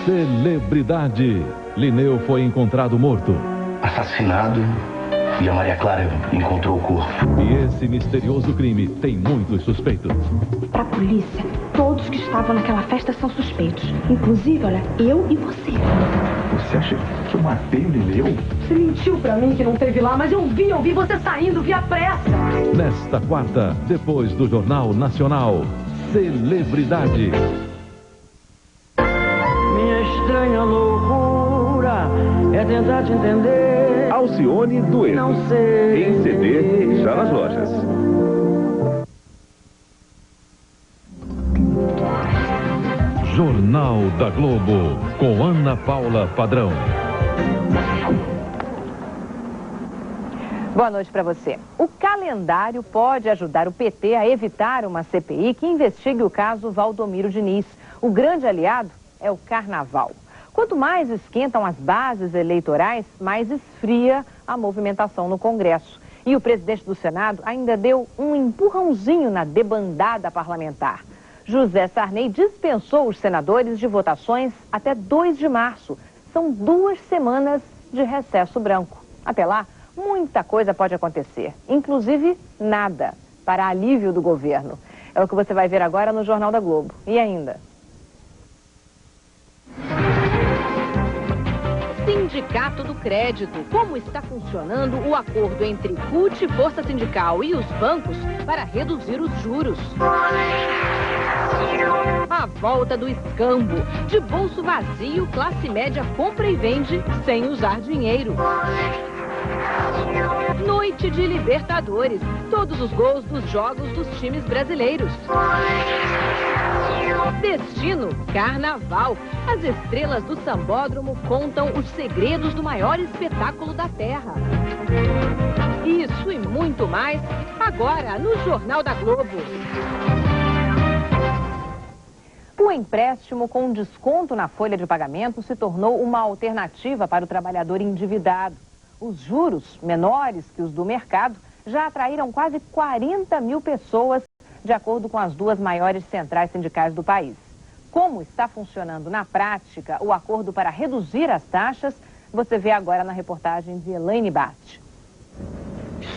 Celebridade. Linneu foi encontrado morto. Assassinado e a Maria Clara encontrou o corpo. E esse misterioso crime tem muitos suspeitos. Para a polícia, todos que estavam naquela festa são suspeitos. Inclusive, olha, eu e você. Você acha que eu matei o Linneu? Você mentiu pra mim que não teve lá, mas eu vi você saindo, vi a pressa. Nesta quarta, depois do Jornal Nacional, Celebridade. Minha estranha loucura é tentar te entender. Alcione Dueto. Não sei. Em CD, já nas lojas. Jornal da Globo, com Ana Paula Padrão. Boa noite para você. O calendário pode ajudar o PT a evitar uma CPI que investigue o caso Valdomiro Diniz. O grande aliado é o carnaval. Quanto mais esquentam as bases eleitorais, mais esfria a movimentação no Congresso. E o presidente do Senado ainda deu um empurrãozinho na debandada parlamentar. José Sarney dispensou os senadores de votações até 2 de março. São 2 semanas de recesso branco. Até lá, muita coisa pode acontecer, inclusive nada, para alívio do governo. É o que você vai ver agora no Jornal da Globo. E ainda... Sindicato do Crédito. Como está funcionando o acordo entre CUT, Força Sindical e os bancos para reduzir os juros? A volta do escambo. De bolso vazio, classe média compra e vende sem usar dinheiro. Noite de Libertadores. Todos os gols dos jogos dos times brasileiros. Destino, Carnaval. As estrelas do Sambódromo contam os segredos do maior espetáculo da Terra. Isso e muito mais, agora no Jornal da Globo. O empréstimo com desconto na folha de pagamento se tornou uma alternativa para o trabalhador endividado. Os juros, menores que os do mercado, já atraíram quase 40 mil pessoas, de acordo com as 2 maiores centrais sindicais do país. Como está funcionando na prática o acordo para reduzir as taxas, você vê agora na reportagem de Elaine Basti.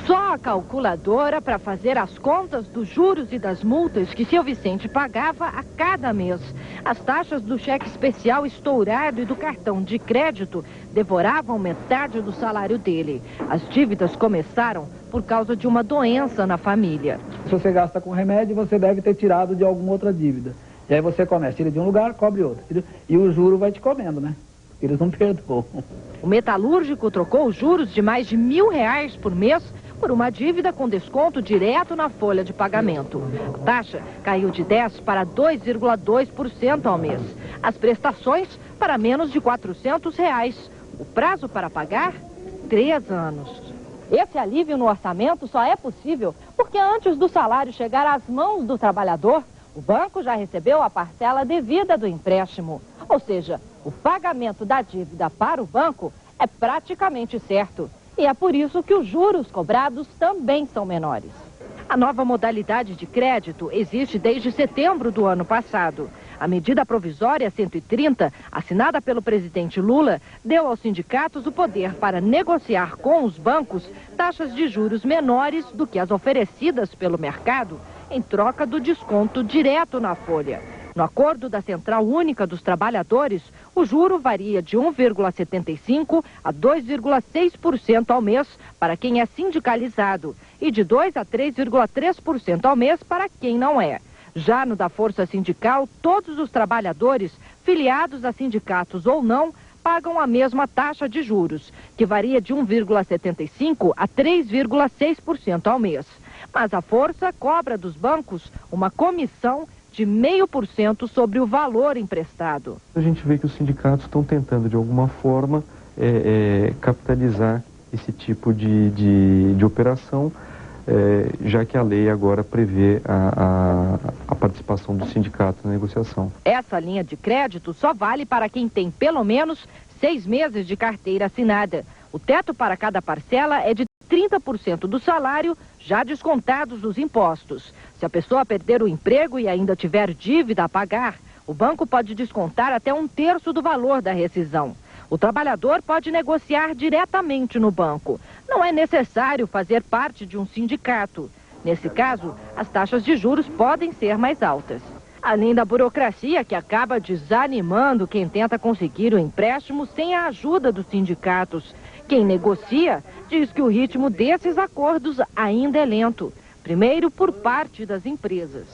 Só a calculadora para fazer as contas dos juros e das multas que seu Vicente pagava a cada mês. As taxas do cheque especial estourado e do cartão de crédito devoravam metade do salário dele. As dívidas começaram por causa de uma doença na família. Se você gasta com remédio, você deve ter tirado de alguma outra dívida. E aí você começa, tira de um lugar, cobre outro. E o juro vai te comendo, né? Eles não perdoam. O metalúrgico trocou os juros de mais de R$1.000 por mês por uma dívida com desconto direto na folha de pagamento. A taxa caiu de 10% para 2,2% ao mês. As prestações para menos de R$400. O prazo para pagar, 3 anos. Esse alívio no orçamento só é possível porque antes do salário chegar às mãos do trabalhador, o banco já recebeu a parcela devida do empréstimo. Ou seja, o pagamento da dívida para o banco é praticamente certo. E é por isso que os juros cobrados também são menores. A nova modalidade de crédito existe desde setembro do ano passado. A medida provisória 130, assinada pelo presidente Lula, deu aos sindicatos o poder para negociar com os bancos taxas de juros menores do que as oferecidas pelo mercado, em troca do desconto direto na folha. No acordo da Central Única dos Trabalhadores, o juro varia de 1,75% a 2,6% ao mês para quem é sindicalizado e de 2% a 3,3% ao mês para quem não é. Já no da Força Sindical, todos os trabalhadores, filiados a sindicatos ou não, pagam a mesma taxa de juros, que varia de 1,75% a 3,6% ao mês. Mas a Força cobra dos bancos uma comissão de 0,5% sobre o valor emprestado. A gente vê que os sindicatos estão tentando, de alguma forma, capitalizar esse tipo de operação, já que a lei agora prevê a participação do sindicato na negociação. Essa linha de crédito só vale para quem tem pelo menos 6 meses de carteira assinada. O teto para cada parcela é de 30% do salário, já descontados os impostos. Se a pessoa perder o emprego e ainda tiver dívida a pagar, O banco pode descontar até 1/3 do valor da rescisão. O trabalhador pode negociar diretamente no banco. Não é necessário fazer parte de um sindicato. Nesse caso, as taxas de juros podem ser mais altas. Além da burocracia que acaba desanimando quem tenta conseguir o empréstimo sem a ajuda dos sindicatos. Quem negocia diz que o ritmo desses acordos ainda é lento. Primeiro, por parte das empresas.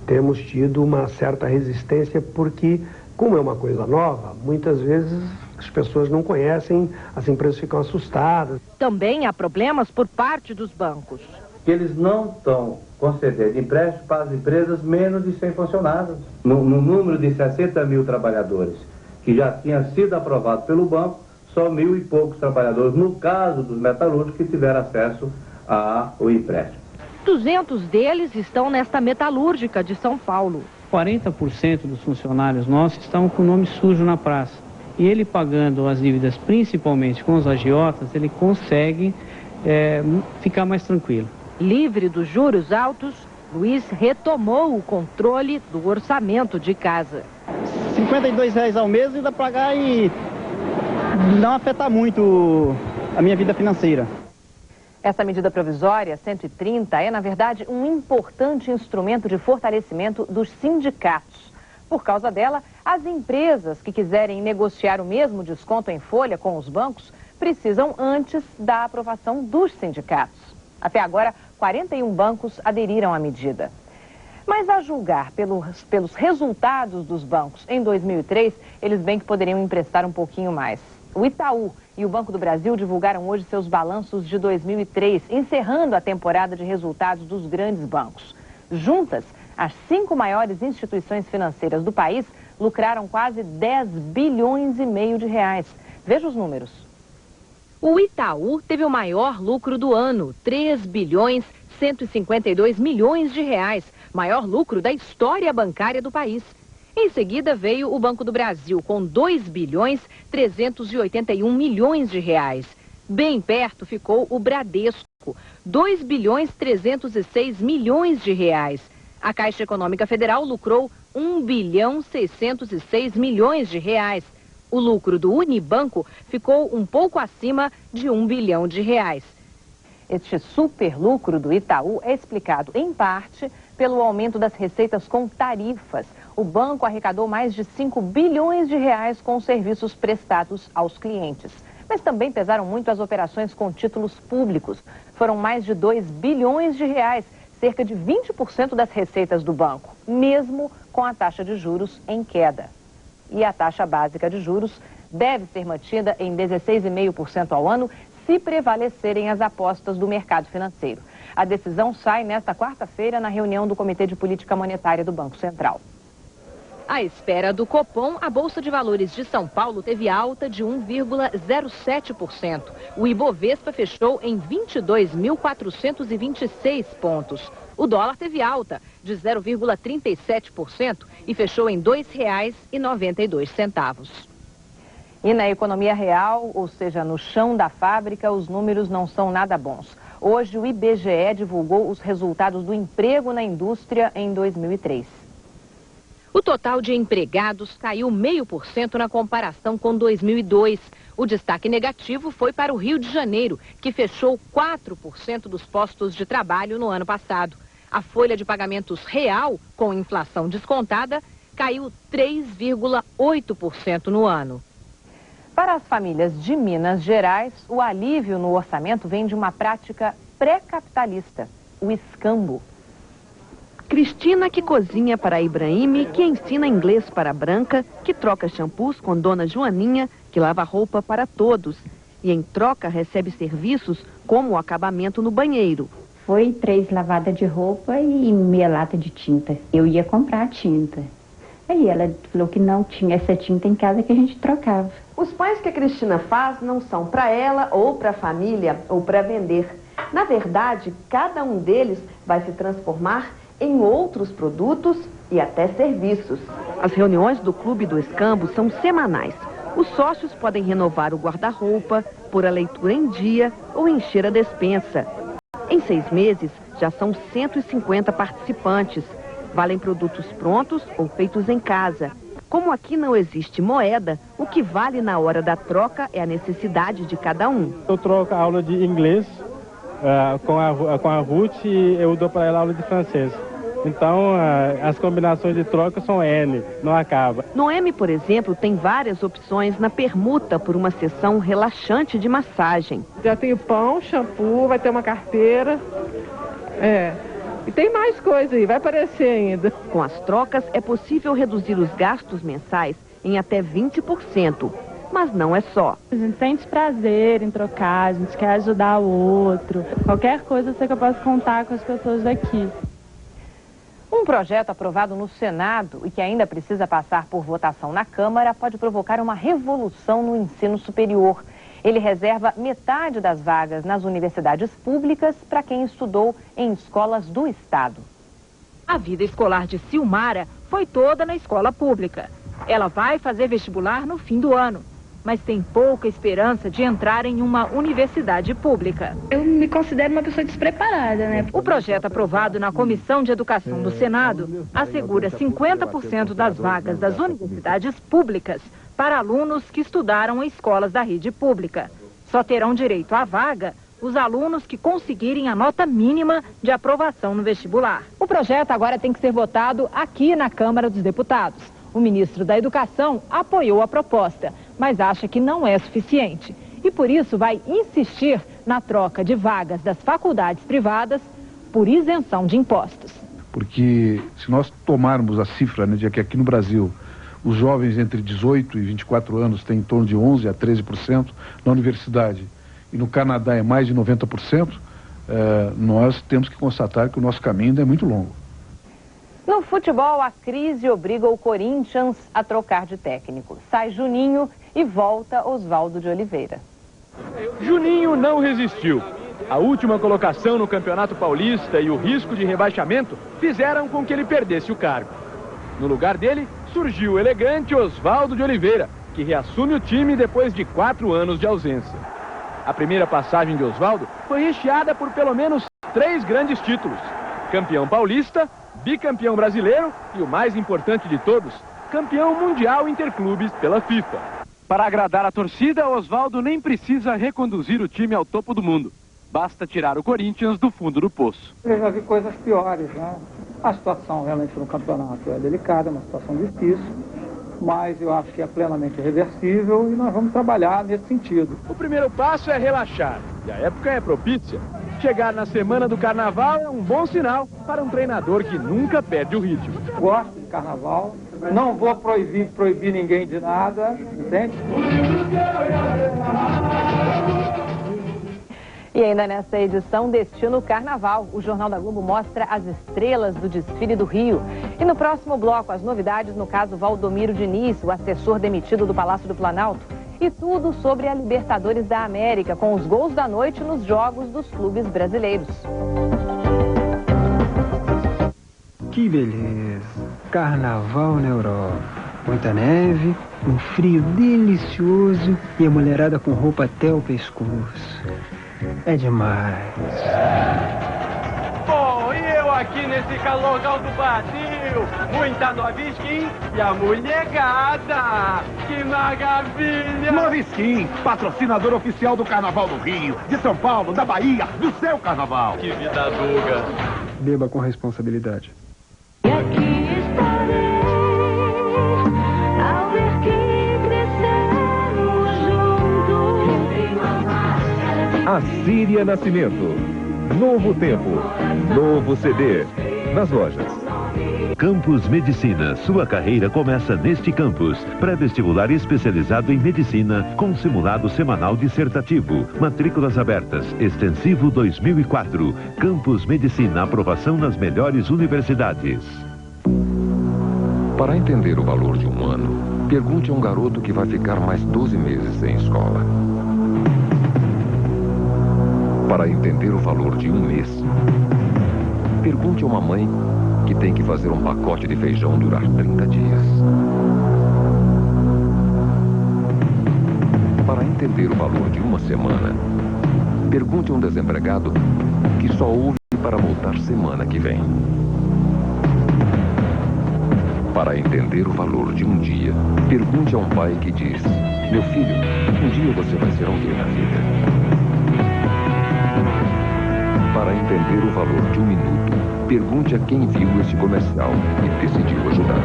Temos tido uma certa resistência porque, como é uma coisa nova, muitas vezes as pessoas não conhecem, as empresas ficam assustadas. Também há problemas por parte dos bancos. Eles não estão concedendo empréstimo para as empresas menos de 100 funcionários. No número de 60 mil trabalhadores que já tinha sido aprovado pelo banco, só 1.000 e poucos trabalhadores, no caso dos metalúrgicos, que tiveram acesso ao empréstimo. 200 deles estão nesta metalúrgica de São Paulo. 40% dos funcionários nossos estão com o nome sujo na praça. E ele pagando as dívidas, principalmente com os agiotas, ele consegue ficar mais tranquilo. Livre dos juros altos, Luiz retomou o controle do orçamento de casa. R$52 ao mês ainda pagar e não afetar muito a minha vida financeira. Essa medida provisória 130 é, na verdade, um importante instrumento de fortalecimento dos sindicatos. Por causa dela, as empresas que quiserem negociar o mesmo desconto em folha com os bancos precisam antes da aprovação dos sindicatos. Até agora, 41 bancos aderiram à medida. Mas a julgar pelos resultados dos bancos em 2003, eles bem que poderiam emprestar um pouquinho mais. O Itaú e o Banco do Brasil divulgaram hoje seus balanços de 2003, encerrando a temporada de resultados dos grandes bancos. Juntas, as 5 maiores instituições financeiras do país lucraram quase 10 bilhões e meio de reais. Veja os números. O Itaú teve o maior lucro do ano, 3 bilhões 152 milhões de reais, maior lucro da história bancária do país. Em seguida veio o Banco do Brasil com 2 bilhões 381 milhões de reais. Bem perto ficou o Bradesco, 2 bilhões 306 milhões de reais. A Caixa Econômica Federal lucrou 1 bilhão 606 milhões de reais. O lucro do Unibanco ficou um pouco acima de 1 bilhão de reais. Este superlucro do Itaú é explicado, em parte, pelo aumento das receitas com tarifas. O banco arrecadou mais de 5 bilhões de reais com os serviços prestados aos clientes. Mas também pesaram muito as operações com títulos públicos. Foram mais de 2 bilhões de reais, cerca de 20% das receitas do banco, mesmo com a taxa de juros em queda. E a taxa básica de juros deve ser mantida em 16,5% ao ano, se prevalecerem as apostas do mercado financeiro. A decisão sai nesta quarta-feira na reunião do Comitê de Política Monetária do Banco Central. À espera do Copom, a Bolsa de Valores de São Paulo teve alta de 1,07%. O Ibovespa fechou em 22.426 pontos. O dólar teve alta de 0,37% e fechou em R$ 2,92. E na economia real, ou seja, no chão da fábrica, os números não são nada bons. Hoje, o IBGE divulgou os resultados do emprego na indústria em 2003. O total de empregados caiu 0,5% na comparação com 2002. O destaque negativo foi para o Rio de Janeiro, que fechou 4% dos postos de trabalho no ano passado. A folha de pagamentos real, com inflação descontada, caiu 3,8% no ano. Para as famílias de Minas Gerais, o alívio no orçamento vem de uma prática pré-capitalista, o escambo. Cristina, que cozinha para Ibrahim, que ensina inglês para Branca, que troca shampoos com Dona Joaninha, que lava roupa para todos. E em troca recebe serviços como o acabamento no banheiro. Foi 3 lavadas de roupa e meia lata de tinta. Eu ia comprar tinta. Aí ela falou que não tinha essa tinta em casa, que a gente trocava. Os pães que a Cristina faz não são para ela ou para a família ou para vender. Na verdade, cada um deles vai se transformar em outros produtos e até serviços. As reuniões do Clube do Escambo são semanais. Os sócios podem renovar o guarda-roupa, pôr a leitura em dia ou encher a despensa. Em 6 meses, já são 150 participantes. Valem produtos prontos ou feitos em casa Como aqui não existe moeda, o que vale na hora da troca é a necessidade de cada um. Eu troco a aula de inglês com a Ruth e eu dou para ela aula de francês. Então, as combinações de troca são N, não acaba. Noemi, por exemplo, tem várias opções na permuta por uma sessão relaxante de massagem. Já tem o pão, shampoo, vai ter uma carteira. E tem mais coisa aí, vai aparecer ainda. Com as trocas, é possível reduzir os gastos mensais em até 20%. Mas não é só. A gente sente prazer em trocar, a gente quer ajudar o outro. Qualquer coisa eu sei que eu posso contar com as pessoas daqui. Um projeto aprovado no Senado e que ainda precisa passar por votação na Câmara pode provocar uma revolução no ensino superior. Ele reserva metade das vagas nas universidades públicas para quem estudou em escolas do Estado. A vida escolar de Silmara foi toda na escola pública. Ela vai fazer vestibular no fim do ano, mas tem pouca esperança de entrar em uma universidade pública. Eu me considero uma pessoa despreparada, né? O projeto aprovado na Comissão de Educação do Senado assegura 50% das vagas das universidades públicas para alunos que estudaram em escolas da rede pública. Só terão direito à vaga os alunos que conseguirem a nota mínima de aprovação no vestibular. O projeto agora tem que ser votado aqui na Câmara dos Deputados. O ministro da Educação apoiou a proposta, mas acha que não é suficiente. E por isso vai insistir na troca de vagas das faculdades privadas por isenção de impostos. Porque se nós tomarmos a cifra, né, de que aqui no Brasil os jovens entre 18 e 24 anos têm em torno de 11% a 13% na universidade, e no Canadá é mais de 90%, nós temos que constatar que o nosso caminho ainda é muito longo. No futebol, a crise obriga o Corinthians a trocar de técnico. Sai Juninho e volta Oswaldo de Oliveira. Juninho não resistiu. A última colocação no Campeonato Paulista e o risco de rebaixamento fizeram com que ele perdesse o cargo. No lugar dele, surgiu o elegante Oswaldo de Oliveira, que reassume o time depois de 4 anos de ausência. A primeira passagem de Oswaldo foi recheada por pelo menos 3 grandes títulos: campeão paulista, bicampeão brasileiro e, o mais importante de todos, campeão mundial interclubes pela FIFA. Para agradar a torcida, Oswaldo nem precisa reconduzir o time ao topo do mundo. Basta tirar o Corinthians do fundo do poço. Eu já vi coisas piores, né? A situação realmente no campeonato é delicada, é uma situação difícil, mas eu acho que é plenamente reversível e nós vamos trabalhar nesse sentido. O primeiro passo é relaxar, e a época é propícia. Chegar na semana do carnaval é um bom sinal para um treinador que nunca perde o ritmo. Gosto de carnaval, não vou proibir ninguém de nada, entende? E ainda nessa edição Destino Carnaval, o Jornal da Globo mostra as estrelas do desfile do Rio. E no próximo bloco, as novidades no caso Valdomiro Diniz, o assessor demitido do Palácio do Planalto. E tudo sobre a Libertadores da América, com os gols da noite nos jogos dos clubes brasileiros. Que beleza! Carnaval na Europa. Muita neve, um frio delicioso e a mulherada com roupa até o pescoço. É demais. Bom, e eu aqui nesse calorão do Brasil, muita Nova Skin e a mulherada. Que maravilha! Nova Skin, patrocinador oficial do Carnaval do Rio, de São Paulo, da Bahia, do seu Carnaval. Que vida dura. Beba com responsabilidade. E aqui estarei, ao ver que crescemos juntos. Assíria Nascimento. Novo tempo. Novo CD. Nas lojas. Campus Medicina. Sua carreira começa neste campus. Pré-vestibular especializado em medicina com simulado semanal dissertativo. Matrículas abertas. Extensivo 2004. Campus Medicina. Aprovação nas melhores universidades. Para entender o valor de um ano, pergunte a um garoto que vai ficar mais 12 meses sem escola. Para entender o valor de um mês, pergunte a uma mãe que tem que fazer um pacote de feijão durar 30 dias. Para entender o valor de uma semana, pergunte a um desempregado que só ouve para voltar semana que vem. Para entender o valor de um dia, pergunte a um pai que diz: meu filho, um dia você vai ser alguém na vida. Para entender o valor de um minuto, pergunte a quem viu esse comercial e decidiu ajudar.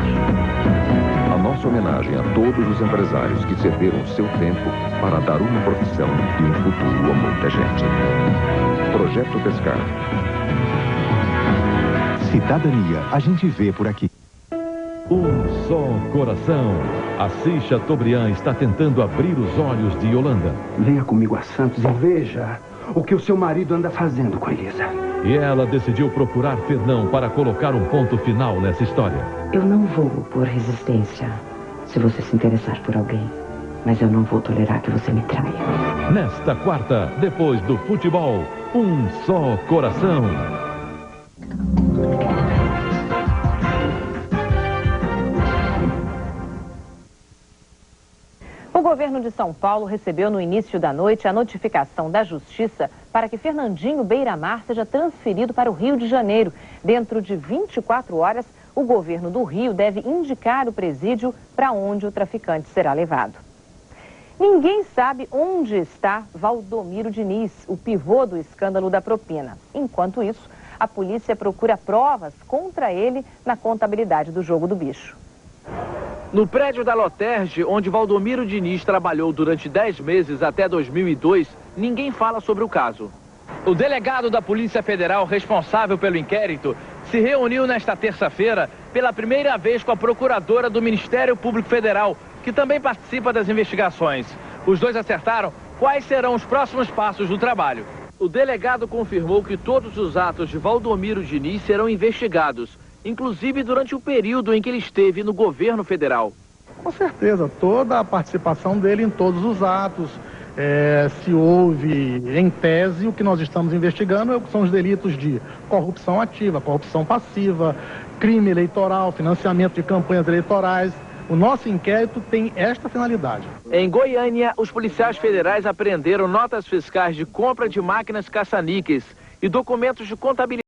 A nossa homenagem a todos os empresários que cederam seu tempo para dar uma profissão e um futuro a muita gente. Projeto Pescar. Cidadania, a gente vê por aqui. Um só coração. Assis Chateaubriand está tentando abrir os olhos de Yolanda. Venha comigo a Santos e veja o que o seu marido anda fazendo com Elisa. E ela decidiu procurar Fernão para colocar um ponto final nessa história. Eu não vou opor resistência se você se interessar por alguém. Mas eu não vou tolerar que você me traia. Nesta quarta, depois do futebol, um só coração. O governo de São Paulo recebeu no início da noite a notificação da Justiça para que Fernandinho Beiramar seja transferido para o Rio de Janeiro. Dentro de 24 horas, o governo do Rio deve indicar o presídio para onde o traficante será levado. Ninguém sabe onde está Valdomiro Diniz, o pivô do escândalo da propina. Enquanto isso, a polícia procura provas contra ele na contabilidade do jogo do bicho. No prédio da Loterge, onde Valdomiro Diniz trabalhou durante 10 meses até 2002, ninguém fala sobre o caso. O delegado da Polícia Federal responsável pelo inquérito se reuniu nesta terça-feira pela primeira vez com a procuradora do Ministério Público Federal, que também participa das investigações. Os dois acertaram quais serão os próximos passos do trabalho. O delegado confirmou que todos os atos de Valdomiro Diniz serão investigados, inclusive durante o período em que ele esteve no governo federal. Com certeza, toda a participação dele em todos os atos, se houve, em tese, o que nós estamos investigando são os delitos de corrupção ativa, corrupção passiva, crime eleitoral, financiamento de campanhas eleitorais. O nosso inquérito tem esta finalidade. Em Goiânia, os policiais federais apreenderam notas fiscais de compra de máquinas caça-níqueis e documentos de contabilidade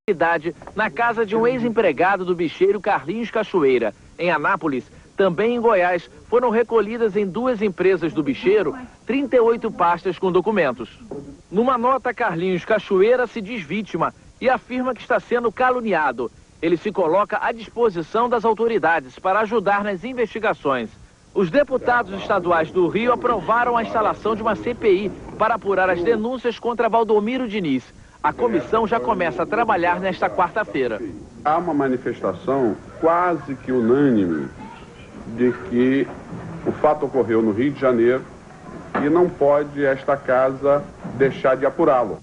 na casa de um ex-empregado do bicheiro Carlinhos Cachoeira. Em Anápolis, também em Goiás, foram recolhidas em 2 empresas do bicheiro 38 pastas com documentos. Numa nota, Carlinhos Cachoeira se diz vítima e afirma que está sendo caluniado. Ele se coloca à disposição das autoridades para ajudar nas investigações. Os deputados estaduais do Rio aprovaram a instalação de uma CPI para apurar as denúncias contra Valdomiro Diniz. A comissão já começa a trabalhar nesta quarta-feira. Há uma manifestação quase que unânime de que o fato ocorreu no Rio de Janeiro e não pode esta casa deixar de apurá-lo.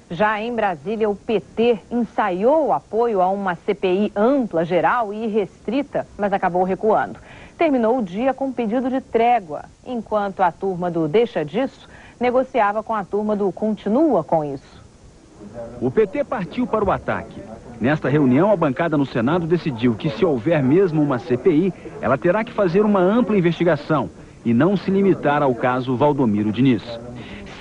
Já em Brasília, o PT ensaiou o apoio a uma CPI ampla, geral e restrita, mas acabou recuando. Terminou o dia com um pedido de trégua, enquanto a turma do Deixa Disso negociava com a turma do Continua com Isso. O PT partiu para o ataque. Nesta reunião, a bancada no Senado decidiu que, se houver mesmo uma CPI, ela terá que fazer uma ampla investigação e não se limitar ao caso Valdomiro Diniz.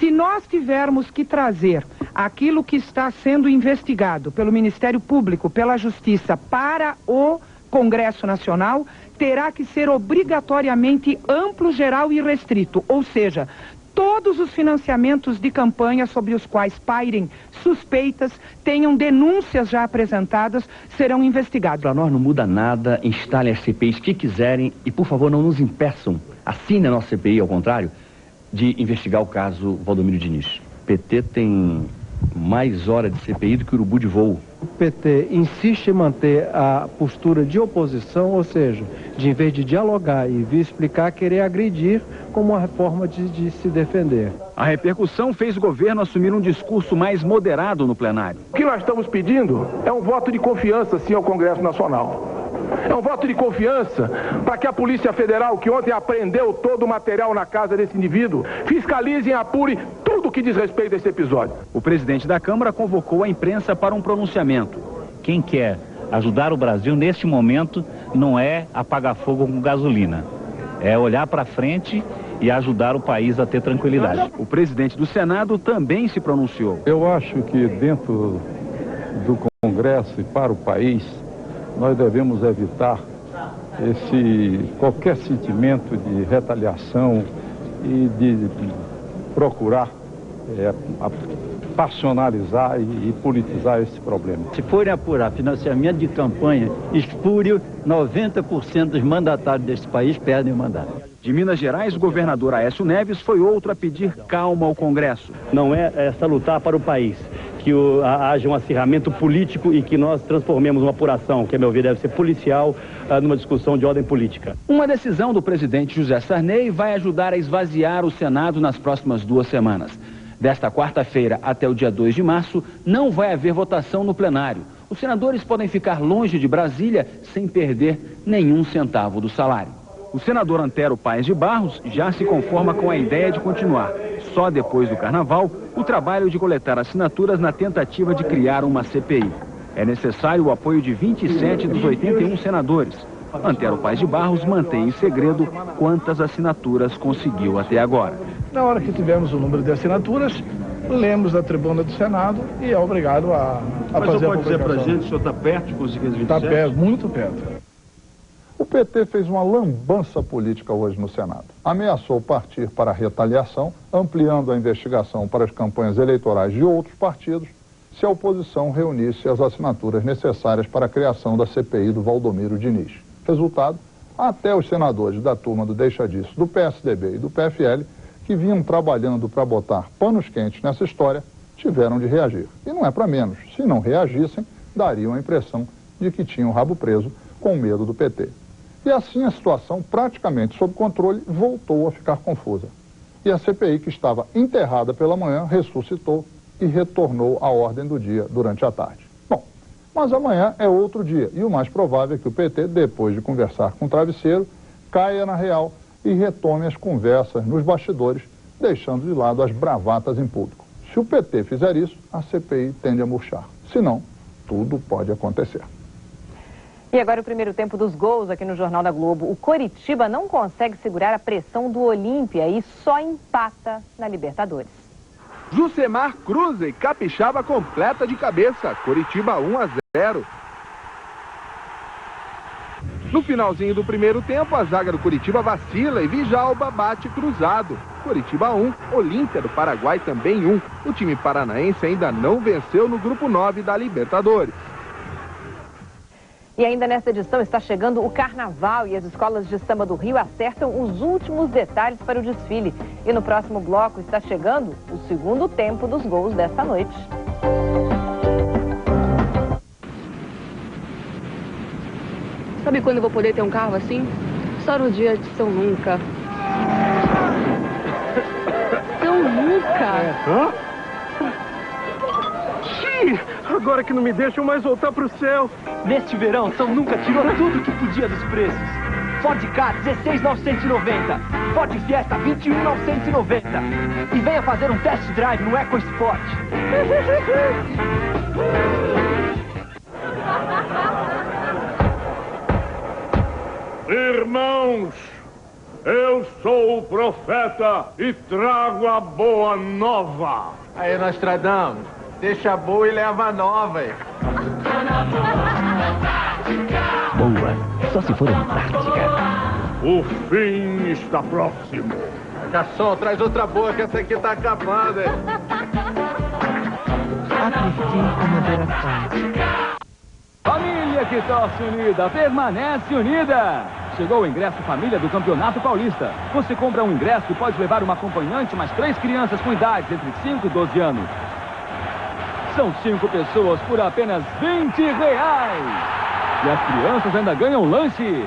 Se nós tivermos que trazer aquilo que está sendo investigado pelo Ministério Público, pela Justiça, para o Congresso Nacional, terá que ser obrigatoriamente amplo, geral e restrito, ou seja, todos os financiamentos de campanha sobre os quais pairem suspeitas, tenham denúncias já apresentadas, serão investigados. Para nós não muda nada, instalem as CPIs que quiserem e, por favor, não nos impeçam, assinem a nossa CPI, ao contrário, de investigar o caso Valdomiro Diniz. O PT tem mais hora de CPI do que urubu de voo. O PT insiste em manter a postura de oposição, ou seja, de em vez de dialogar e vir explicar, querer agredir como uma forma de se defender. A repercussão fez o governo assumir um discurso mais moderado no plenário. O que nós estamos pedindo é um voto de confiança, sim, ao Congresso Nacional. É um voto de confiança para que a Polícia Federal, que ontem apreendeu todo o material na casa desse indivíduo, fiscalize e apure tudo o que diz respeito a esse episódio. O presidente da Câmara convocou a imprensa para um pronunciamento. Quem quer ajudar o Brasil neste momento não é apagar fogo com gasolina. É olhar para frente e ajudar o país a ter tranquilidade. O presidente do Senado também se pronunciou. Eu acho que dentro do Congresso e para o país, nós devemos evitar qualquer sentimento de retaliação e de procurar passionalizar e politizar esse problema. Se forem apurar financiamento de campanha espúrio, 90% dos mandatários desse país perdem o mandato. De Minas Gerais, o governador Aécio Neves foi outro a pedir calma ao Congresso. Não é salutar para o país que haja um acirramento político e que nós transformemos uma apuração, que a meu ver deve ser policial, numa discussão de ordem política. Uma decisão do presidente José Sarney vai ajudar a esvaziar o Senado nas próximas 2 semanas. Desta quarta-feira até o dia 2 de março, não vai haver votação no plenário. Os senadores podem ficar longe de Brasília sem perder nenhum centavo do salário. O senador Antero Paes de Barros já se conforma com a ideia de continuar, só depois do Carnaval, o trabalho de coletar assinaturas na tentativa de criar uma CPI. É necessário o apoio de 27 dos 81 senadores. Antero Paes de Barros mantém em segredo quantas assinaturas conseguiu até agora. Na hora que tivermos o número de assinaturas, lemos da tribuna do Senado e é obrigado a fazer a publicação. Mas o senhor pode dizer para a gente, o senhor está perto de conseguir as 27? Está perto, muito perto. O PT fez uma lambança política hoje no Senado. Ameaçou partir para a retaliação, ampliando a investigação para as campanhas eleitorais de outros partidos, se a oposição reunisse as assinaturas necessárias para a criação da CPI do Valdomiro Diniz. Resultado, até os senadores da turma do Deixa Disso, do PSDB e do PFL, que vinham trabalhando para botar panos quentes nessa história, tiveram de reagir. E não é para menos. Se não reagissem, dariam a impressão de que tinham o rabo preso com medo do PT. E assim a situação, praticamente sob controle, voltou a ficar confusa. E a CPI, que estava enterrada pela manhã, ressuscitou e retornou à ordem do dia durante a tarde. Bom, mas amanhã é outro dia e o mais provável é que o PT, depois de conversar com o travesseiro, caia na real e retome as conversas nos bastidores, deixando de lado as bravatas em público. Se o PT fizer isso, a CPI tende a murchar. Se não, tudo pode acontecer. E agora o primeiro tempo dos gols aqui no Jornal da Globo. O Coritiba não consegue segurar a pressão do Olímpia e só empata na Libertadores. Jusemar cruza e Capixaba completa de cabeça. Coritiba 1-0. No finalzinho do primeiro tempo, a zaga do Coritiba vacila e Vijalba bate cruzado. Coritiba 1, Olímpia do Paraguai também 1. O time paranaense ainda não venceu no grupo 9 da Libertadores. E ainda nesta edição está chegando o Carnaval e as escolas de samba do Rio acertam os últimos detalhes para o desfile. E no próximo bloco está chegando o segundo tempo dos gols desta noite. Sabe quando eu vou poder ter um carro assim? Só no dia de São Nunca. São Nunca! Agora que não me deixam mais voltar pro céu. Neste verão, São Nunca tirou tudo que podia dos preços. Ford Ka, 16.990. Ford Fiesta, 21.990. E venha fazer um test drive no EcoSport. Irmãos, eu sou o profeta e trago a boa nova. Aí, Nostradamus. Deixa a boa e leva a nova. Boa, só se for antártica. O fim está próximo. Garçom, traz outra boa que essa aqui tá acabando. Aprecie com moderação. Família que torce unida, permanece unida. Chegou o ingresso família do Campeonato Paulista. Você compra um ingresso e pode levar uma acompanhante mais 3 crianças com idades entre 5 e 12 anos. São 5 pessoas por apenas R$20. E as crianças ainda ganham lanche.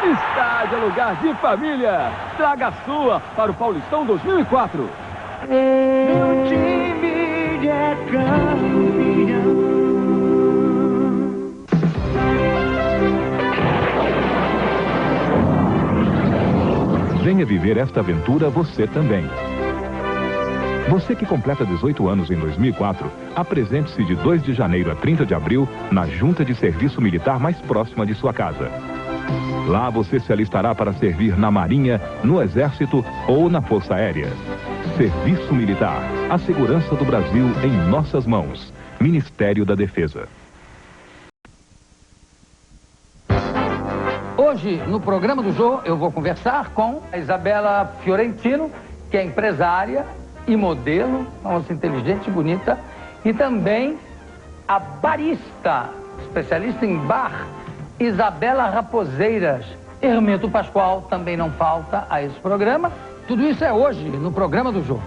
Estádio é lugar de família. Traga a sua para o Paulistão 2004. Meu time é campeão. Venha viver esta aventura você também. Você que completa 18 anos em 2004, apresente-se de 2 de janeiro a 30 de abril na Junta de Serviço Militar mais próxima de sua casa. Lá você se alistará para servir na Marinha, no Exército ou na Força Aérea. Serviço Militar, a segurança do Brasil em nossas mãos. Ministério da Defesa. Hoje Hoje, no programa do Jô, eu vou conversar com a Isabela Fiorentino, que é empresária e modelo, uma moça inteligente e bonita, e também a barista, especialista em bar, Isabela Raposeiras. Hermeto Pascoal também não falta a esse programa. Tudo isso é hoje, no programa do Jô.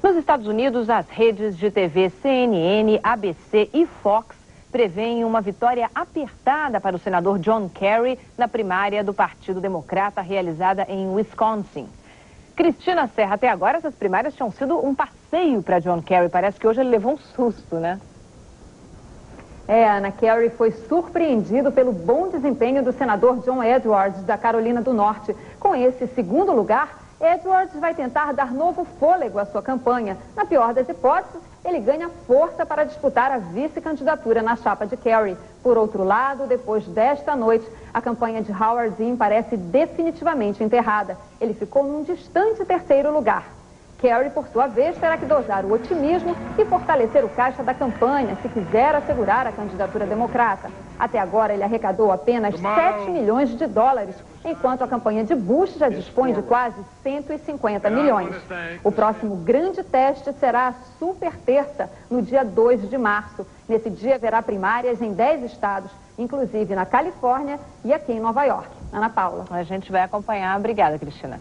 Nos Estados Unidos, as redes de TV CNN, ABC e Fox prevêem uma vitória apertada para o senador John Kerry na primária do Partido Democrata realizada em Wisconsin. Cristina Serra, até agora essas primárias tinham sido um passeio para John Kerry. Parece que hoje ele levou um susto, né? Ana, Kerry foi surpreendido pelo bom desempenho do senador John Edwards, da Carolina do Norte. Com esse segundo lugar, Edwards vai tentar dar novo fôlego à sua campanha. Na pior das hipóteses, ele ganha força para disputar a vice-candidatura na chapa de Kerry. Por outro lado, depois desta noite, a campanha de Howard Dean parece definitivamente enterrada. Ele ficou num distante terceiro lugar. Kerry, por sua vez, terá que dosar o otimismo e fortalecer o caixa da campanha se quiser assegurar a candidatura democrata. Até agora, ele arrecadou apenas 7 milhões de dólares, enquanto a campanha de Bush já dispõe de quase 150 milhões. O próximo grande teste será a super terça, no dia 2 de março. Nesse dia, haverá primárias em 10 estados, inclusive na Califórnia e aqui em Nova York. Ana Paula. A gente vai acompanhar. Obrigada, Cristina.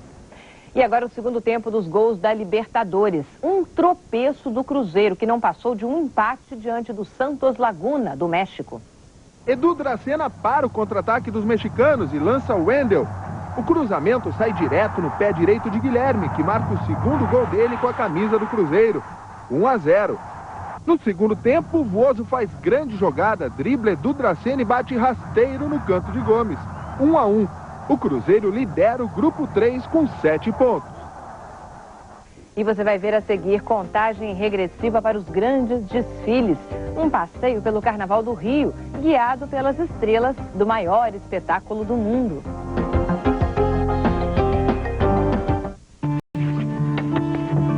E agora o segundo tempo dos gols da Libertadores. Um tropeço do Cruzeiro, que não passou de um empate diante do Santos Laguna, do México. Edu Dracena para o contra-ataque dos mexicanos e lança o Wendel. O cruzamento sai direto no pé direito de Guilherme, que marca o segundo gol dele com a camisa do Cruzeiro. 1-0. No segundo tempo, o Vozo faz grande jogada, dribla Edu Dracena e bate rasteiro no canto de Gomes. 1-1. O Cruzeiro lidera o grupo 3 com 7 pontos. E você vai ver a seguir contagem regressiva para os grandes desfiles. Um passeio pelo Carnaval do Rio, guiado pelas estrelas do maior espetáculo do mundo.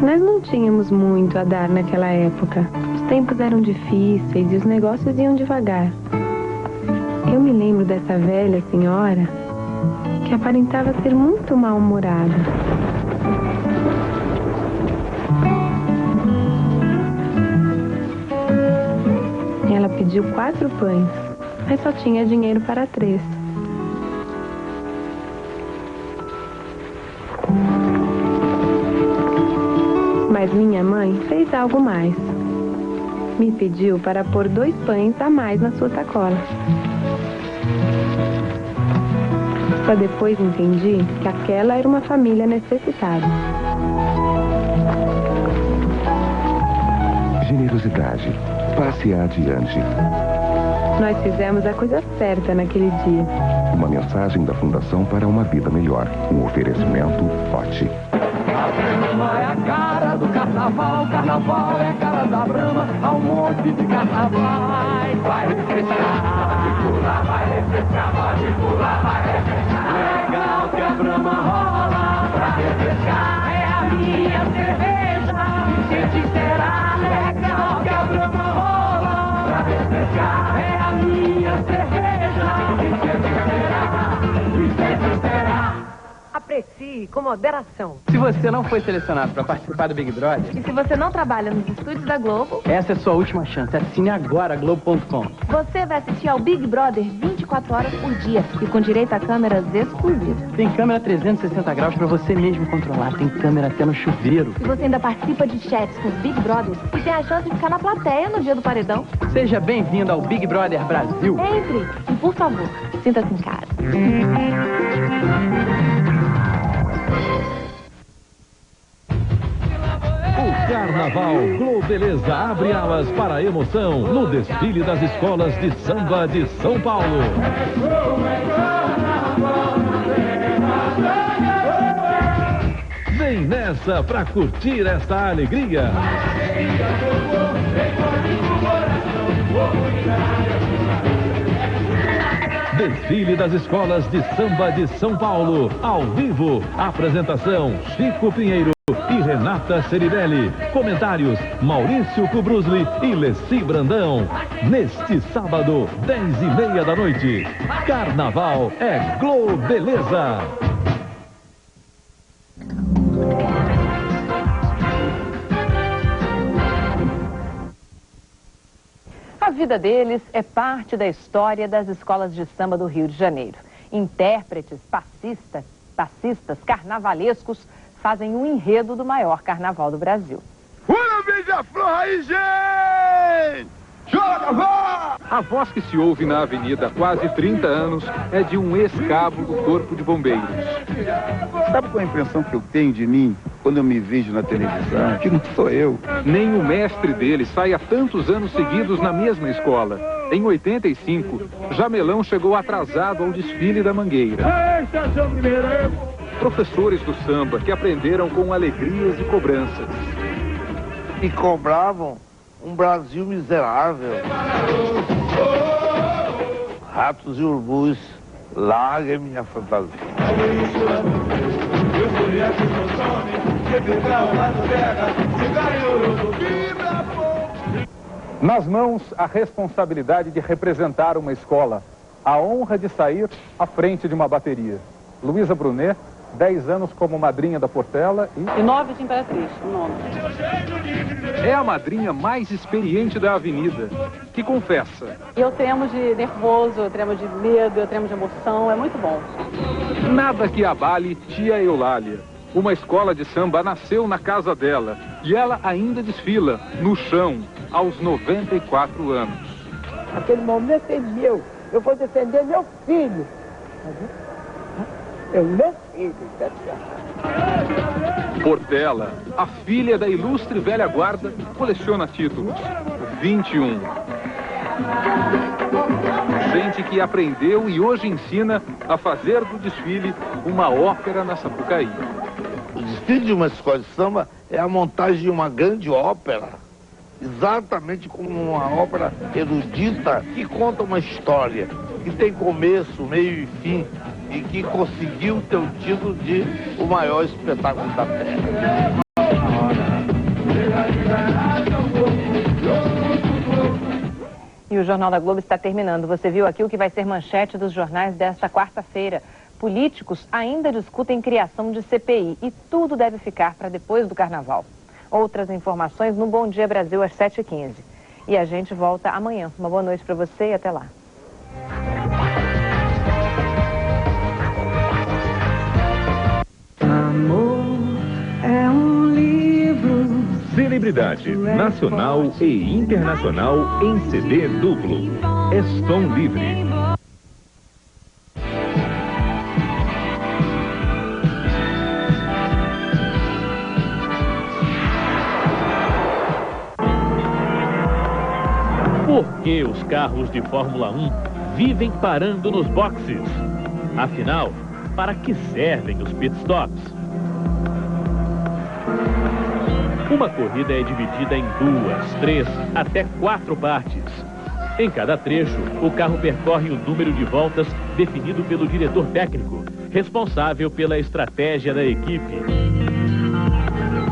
Nós não tínhamos muito a dar naquela época. Os tempos eram difíceis e os negócios iam devagar. Eu me lembro dessa velha senhora que aparentava ser muito mal-humorada. Ela pediu 4 pães, mas só tinha dinheiro para 3. Mas minha mãe fez algo mais. Me pediu para pôr 2 pães a mais na sua sacola. Só depois entendi que aquela era uma família necessitada. Generosidade. Passe adiante. Nós fizemos a coisa certa naquele dia. Uma mensagem da Fundação para uma Vida Melhor. Um oferecimento Pote. A Brahma é a cara do carnaval, carnaval é a cara da Brahma, há um monte de carnavais. Vai refrescar, pode pular, vai refrescar, pode pular, vai refrescar. Legal que a Brahma rola, pra refrescar é a minha cerveja. Gente, será legal que a Brahma rola, pra refrescar é a minha cerveja. Gente, será. Aprecie com moderação. Se você não foi selecionado para participar do Big Brother, E se você não trabalha nos estúdios da Globo, essa é a sua última chance. Assine agora Globo.com. você vai assistir ao Big Brother 24 horas por dia e com direito a câmeras exclusivas. Tem câmera 360 graus para você mesmo controlar. Tem câmera até no chuveiro. E você ainda participa de chats com os Big Brothers e tem a chance de ficar na plateia no dia do paredão. Seja bem-vindo ao Big Brother Brasil. Entre e, por favor, sinta-se em casa. O Carnaval Globeleza abre alas para a emoção no desfile das escolas de samba de São Paulo. Vem nessa pra curtir esta alegria. Desfile das escolas de samba de São Paulo, ao vivo. Apresentação Chico Pinheiro e Renata Ceribelli. Comentários, Maurício Cubrusli e Leci Brandão. Neste sábado, 10h30 da noite. Carnaval é Globeleza. A vida deles é parte da história das escolas de samba do Rio de Janeiro. Intérpretes, passistas, carnavalescos fazem o enredo do maior carnaval do Brasil. Olha, beija-flor aí, gente! Joga, vá! A voz que se ouve na avenida há quase 30 anos é de um ex-cabo do Corpo de Bombeiros. Sabe qual é a impressão que eu tenho de mim quando eu me vejo na televisão? Que não sou eu. Nem o mestre dele sai há tantos anos seguidos na mesma escola. Em 85, Jamelão chegou atrasado ao desfile da Mangueira. Professores do samba que aprenderam com alegrias e cobranças. E cobravam um Brasil miserável. Ratos e urbus, larga minha fantasia. Nas mãos, a responsabilidade de representar uma escola. A honra de sair à frente de uma bateria. Luísa Brunet, 10 anos como madrinha da Portela e 9 de Imperatriz, o nome. É a madrinha mais experiente da avenida, que confessa. Eu tremo de nervoso, eu tremo de medo, eu tremo de emoção, é muito bom. Nada que abale tia Eulália. Uma escola de samba nasceu na casa dela e ela ainda desfila, no chão, aos 94 anos. Aquele momento é meu, eu vou defender meu filho. É o meu filho, Portela, a filha da ilustre velha guarda, coleciona títulos. 21. Gente que aprendeu e hoje ensina a fazer do desfile uma ópera na Sapucaí. O desfile de uma escola de samba é a montagem de uma grande ópera. Exatamente como uma ópera erudita que conta uma história, que tem começo, meio e fim, e que conseguiu ter o título de o maior espetáculo da Terra. E o Jornal da Globo está terminando. Você viu aqui o que vai ser manchete dos jornais desta quarta-feira. Políticos ainda discutem criação de CPI e tudo deve ficar para depois do Carnaval. Outras informações no Bom Dia Brasil às 7h15. E a gente volta amanhã. Uma boa noite para você e até lá. Celebridade nacional e internacional em CD duplo. É som livre. Por que os carros de Fórmula 1 vivem parando nos boxes? Afinal, para que servem os pitstops? Uma corrida é dividida em 2, 3, até 4 partes. Em cada trecho, o carro percorre o número de voltas definido pelo diretor técnico, responsável pela estratégia da equipe.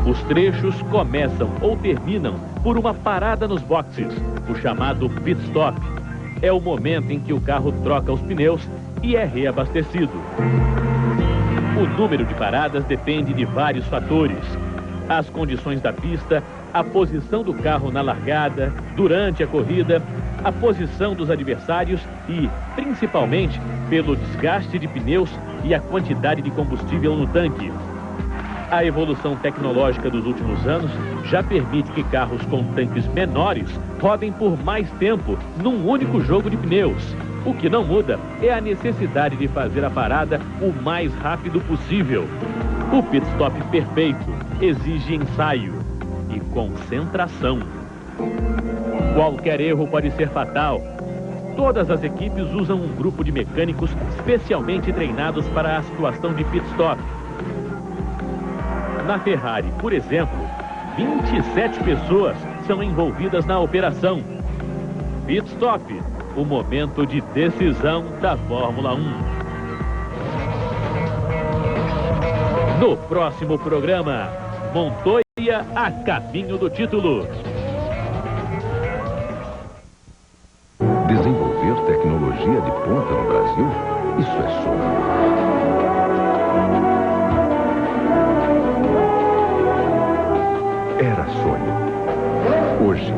Os trechos começam ou terminam por uma parada nos boxes, o chamado pit stop. É o momento em que o carro troca os pneus e é reabastecido. O número de paradas depende de vários fatores. As condições da pista, a posição do carro na largada, durante a corrida, a posição dos adversários e, principalmente, pelo desgaste de pneus e a quantidade de combustível no tanque. A evolução tecnológica dos últimos anos já permite que carros com tanques menores rodem por mais tempo num único jogo de pneus. O que não muda é a necessidade de fazer a parada o mais rápido possível. O pit stop perfeito exige ensaio e concentração. Qualquer erro pode ser fatal. Todas as equipes usam um grupo de mecânicos especialmente treinados para a situação de pit stop. Na Ferrari, por exemplo, 27 pessoas são envolvidas na operação. Pit stop, o momento de decisão da Fórmula 1. No próximo programa, Montoya a caminho do título. Desenvolver tecnologia de ponta no Brasil? Isso é sonho. Era sonho. Hoje,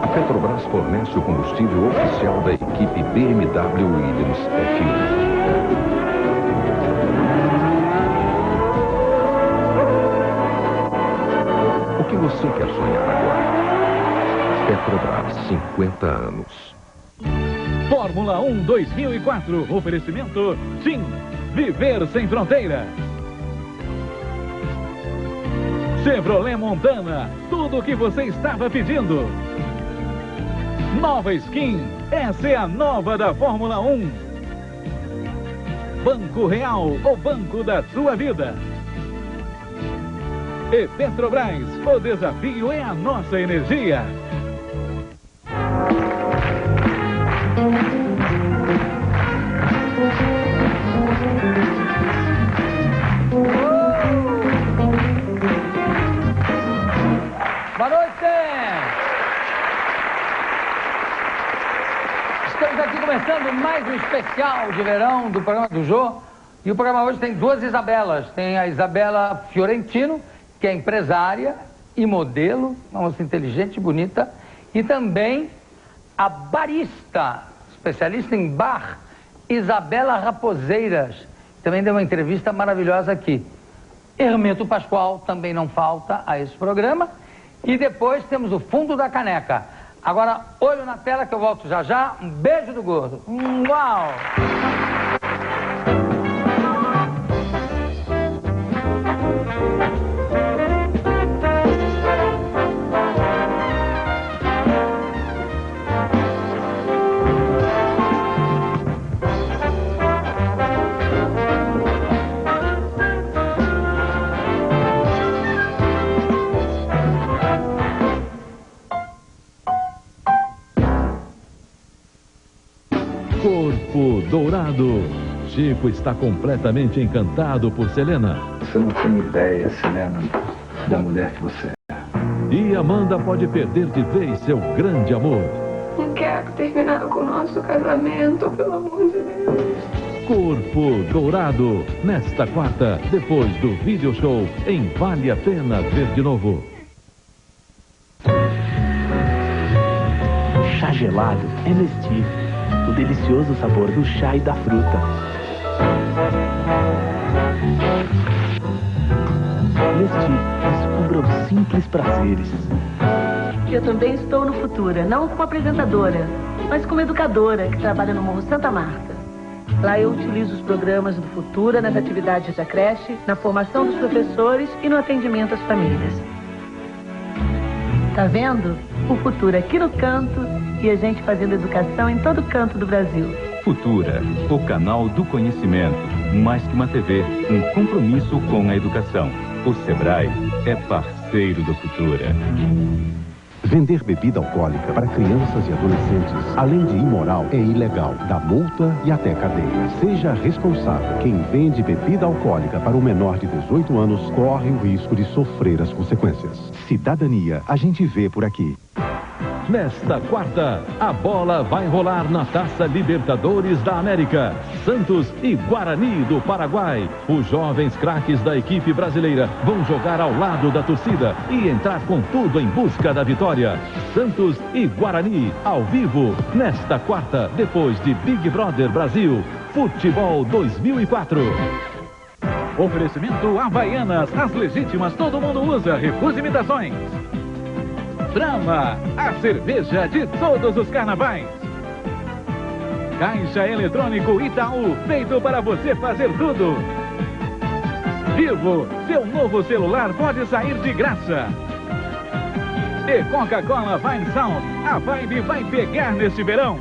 a Petrobras fornece o combustível oficial da equipe BMW Williams F1. O que você quer sonhar agora? Petrobras, 50 anos. Fórmula 1 2004. Oferecimento TIM. Viver sem fronteira. Chevrolet Montana. Tudo o que você estava pedindo. Nova Skin. Essa é a nova da Fórmula 1. Banco Real, o banco da sua vida. E Petrobras, o desafio é a nossa energia. Boa noite! Estamos aqui começando mais um especial de verão do programa do Jô. E o programa hoje tem duas Isabelas. Tem a Isabela Fiorentino, que é empresária e modelo, uma moça inteligente e bonita, e também a barista, especialista em bar, Isabela Raposeiras, também deu uma entrevista maravilhosa aqui. Hermeto Pascoal também não falta a esse programa, e depois temos o fundo da caneca. Agora, olho na tela que eu volto já já, um beijo do gordo. Uau! Corpo Dourado. Chico está completamente encantado por Selena. Você não tem ideia, Selena, da mulher que você é. E Amanda pode perder de vez seu grande amor. Não quero terminar com o nosso casamento, pelo amor de Deus. Corpo Dourado. Nesta quarta, depois do video show em Vale a Pena Ver de Novo. Chá gelado é Nestlé. O delicioso sabor do chá e da fruta. Nestlé, descubra os simples prazeres. Eu também estou no Futura, não como apresentadora, mas como educadora que trabalha no Morro Santa Marta. Lá eu utilizo os programas do Futura nas atividades da creche, na formação dos professores e no atendimento às famílias. Tá vendo? O Futura aqui no canto e a gente fazendo educação em todo canto do Brasil. Futura, o canal do conhecimento. Mais que uma TV, um compromisso com a educação. O Sebrae é parceiro do Futura. Vender bebida alcoólica para crianças e adolescentes, além de imoral, é ilegal. Dá multa e até cadeia. Seja responsável. Quem vende bebida alcoólica para um menor de 18 anos corre o risco de sofrer as consequências. Cidadania, a gente vê por aqui. Nesta quarta, a bola vai rolar na Taça Libertadores da América. Santos e Guarani do Paraguai. Os jovens craques da equipe brasileira vão jogar ao lado da torcida e entrar com tudo em busca da vitória. Santos e Guarani, ao vivo, nesta quarta, depois de Big Brother Brasil. Futebol 2004. Oferecimento Havaianas, as legítimas todo mundo usa, recusa imitações. Brahma, a cerveja de todos os carnavais. Caixa Eletrônico Itaú, feito para você fazer tudo. Vivo, seu novo celular pode sair de graça. E Coca-Cola Vine Sound, a vibe vai pegar neste verão.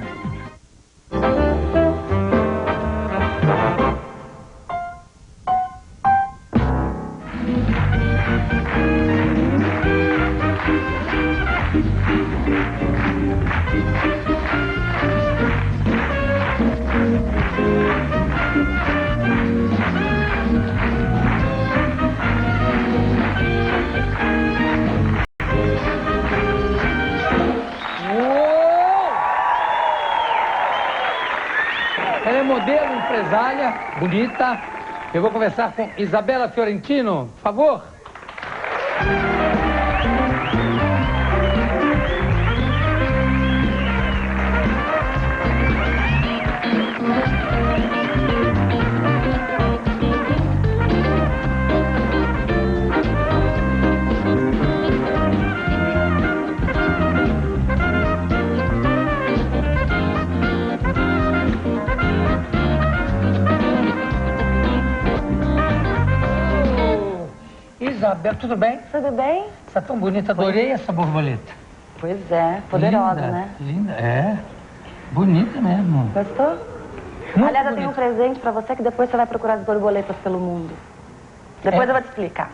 Ela é modelo, empresária, bonita. Eu vou conversar com Isabela Fiorentino, por favor. Isabela, tudo bem? Tudo bem? Você tá tão bonita, adorei essa borboleta. Pois é, poderosa, linda, né? Linda, é. Bonita mesmo. Gostou? Muito Aliás, eu bonito. tenho um presente pra você que depois você vai procurar as borboletas pelo mundo. Depois eu vou te explicar.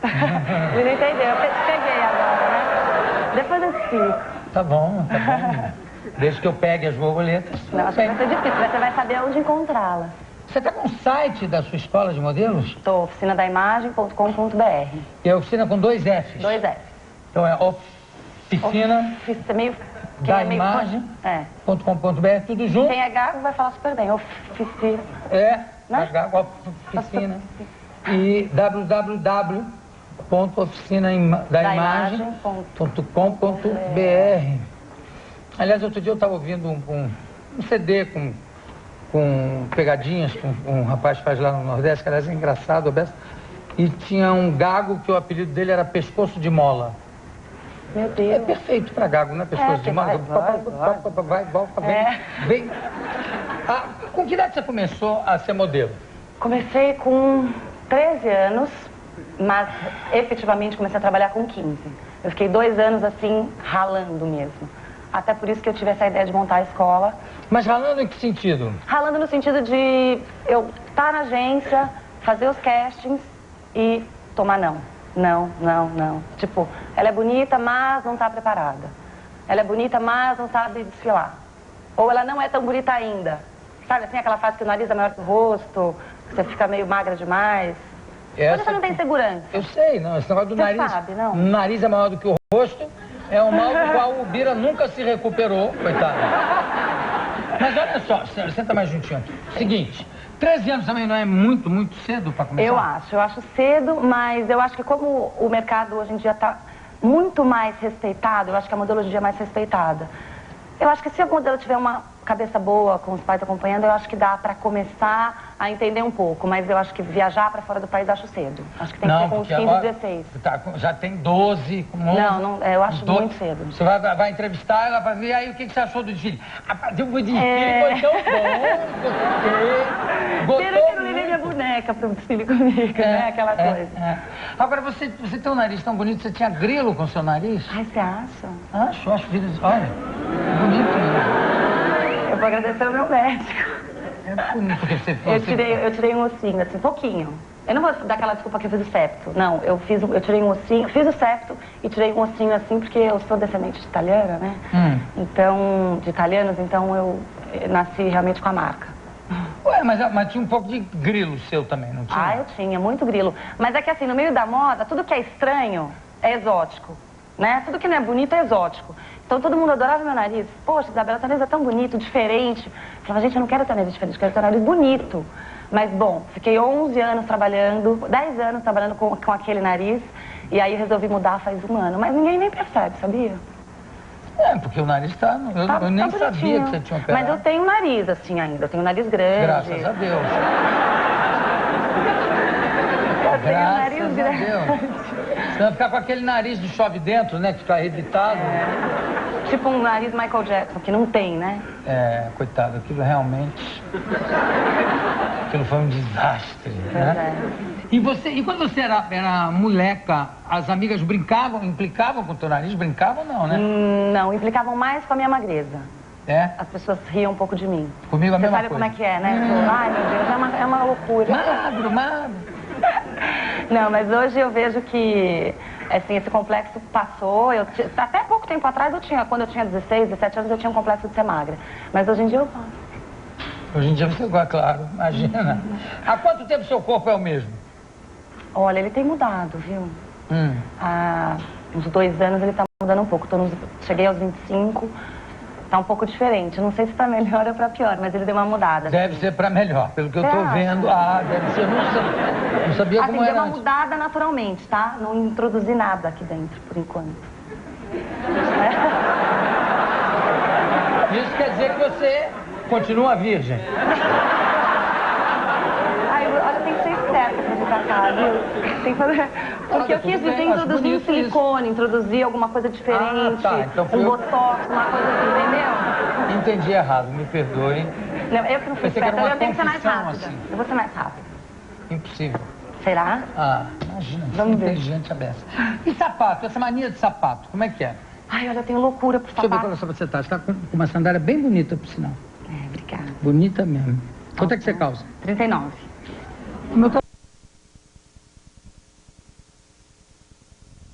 Ele não entendeu, eu peguei agora, né? Depois eu te explico. Tá bom, tá bom. Desde que eu pegue as borboletas. Não, acho que vai ser difícil, mas você vai saber onde encontrá-las. Você tá com o site da sua escola de modelos? Tô, oficinadaimagem.com.br. E é oficina com 2 Fs? 2 Fs. Então é oficina meio... da é meio... É. imagem.com.br, tudo junto? Quem é gago vai falar super bem. Oficina. É, né? oficina. E www.oficinadaimagem.com.br. Aliás, outro dia eu estava ouvindo um CD com pegadinhas com um rapaz que faz lá no Nordeste, que aliás é engraçado, e tinha um gago que o apelido dele era Pescoço de Mola. Meu Deus. É perfeito para gago, né? Pescoço de Mola. Vai, volta, vem. Ah, com que idade você começou a ser modelo? Comecei com 13 anos, mas efetivamente comecei a trabalhar com 15. Eu fiquei 2 anos assim, ralando mesmo. Até por isso que eu tive essa ideia de montar a escola. Mas ralando em que sentido? Ralando no sentido de eu estar na agência, fazer os castings e tomar não. Não. Tipo, ela é bonita, mas não está preparada. Ela é bonita, mas não sabe desfilar. Ou ela não é tão bonita ainda. Sabe assim, aquela fase que o nariz é maior que o rosto, que você fica meio magra demais. Quando você não tem segurança. Eu sei, não. Esse negócio do você nariz. Sabe, não? O nariz é maior do que o rosto. É um mal do qual o Bira nunca se recuperou, coitado. Mas olha só, senta mais juntinho aqui. Seguinte, 13 anos também não é muito cedo para começar? Eu acho cedo, mas eu acho que como o mercado hoje em dia está muito mais respeitado, eu acho que a modelo hoje em dia é mais respeitada. Eu acho que se a modelo tiver uma cabeça boa, com os pais acompanhando, eu acho que dá para começar a entender um pouco, mas eu acho que viajar para fora do país acho cedo. Acho que tem que ser com uns 15, agora, 16. Tá, já tem 12, com 11. Não, eu acho muito cedo. Você vai entrevistar ela para ver aí o que você achou do desfile. O desfile foi tão bom, Pena que eu não levei minha boneca para o desfile comigo, né? Aquela coisa. Agora, você tem um nariz tão bonito, você tinha grilo com seu nariz? Ai, você acha? Acho, filho. Olha, bonito mesmo. Eu vou agradecer ao meu médico. É bonito que você eu tirei um ossinho, assim, pouquinho. Eu não vou dar aquela desculpa que eu fiz o septo. Não, eu tirei um ossinho, fiz o septo e tirei um ossinho assim, porque eu sou descendente de italiana, né? Então, de italianos, então eu nasci realmente com a marca. Ué, mas tinha um pouco de grilo seu também, não tinha? Ah, eu tinha, muito grilo. Mas é que assim, no meio da moda, tudo que é estranho é exótico, né? Tudo que não é bonito é exótico. Então todo mundo adorava meu nariz. Poxa, Isabela, seu nariz é tão bonito, diferente. Eu falava, gente, eu não quero ter nariz diferente, eu quero ter nariz bonito. Mas, bom, fiquei 11 anos trabalhando, 10 anos trabalhando com aquele nariz. E aí resolvi mudar faz 1 ano. Mas ninguém nem percebe, sabia? É, porque o nariz tá... Eu nem sabia que você tinha operado. Mas eu tenho um nariz, assim, ainda. Eu tenho um nariz grande. Graças a Deus. Graças a Deus. Você vai ficar com aquele nariz de chove dentro, né? Que fica arrebitado. Tipo um nariz Michael Jackson, que não tem, né? É, coitado, aquilo realmente... Aquilo foi um desastre, né? E quando você era moleca, as amigas implicavam com o teu nariz? Brincavam não, né? Não, implicavam mais com a minha magreza. É? As pessoas riam um pouco de mim. Comigo a mesma coisa. Você sabe como é que é, né? Ai, meu Deus, é uma loucura. Magro. Não, mas hoje eu vejo que, assim, esse complexo passou. Até pouco tempo atrás quando eu tinha 16, 17 anos, eu tinha um complexo de ser magra. Mas hoje em dia eu faço. Hoje em dia você gosta, claro, imagina. Há quanto tempo seu corpo é o mesmo? Olha, ele tem mudado, viu? Há uns 2 anos ele tá mudando um pouco. Cheguei aos 25, Tá um pouco diferente. Não sei se tá melhor ou pra pior, mas ele deu uma mudada. Deve ser pra melhor, pelo que eu tô vendo. Ah, deve ser, não sabia assim, como era deu uma antes. mudada naturalmente, tá? Não introduzi nada aqui dentro, por enquanto. Isso quer dizer que você continua virgem. Ai, olha, tem que ser esperta pra vir pra cá, viu? Tem que fazer... Porque eu quis dizer introduzir um silicone, introduzir alguma coisa diferente, Então um botox, uma coisa assim, entendeu? Entendi errado, me perdoe. Não, eu que não fui esperta, eu tenho que ser mais rápida. Assim. Eu vou ser mais rápida. Impossível. Será? Ah, imagina, Vamos ver. inteligente a beça. E sapato, essa mania de sapato, como é que é? Ai, olha, eu tenho loucura por sapato. Deixa eu ver qual você tá. Você tá com uma sandália bem bonita, por sinal. Obrigada. Bonita mesmo. Quanto é que você calça? 39. O meu tá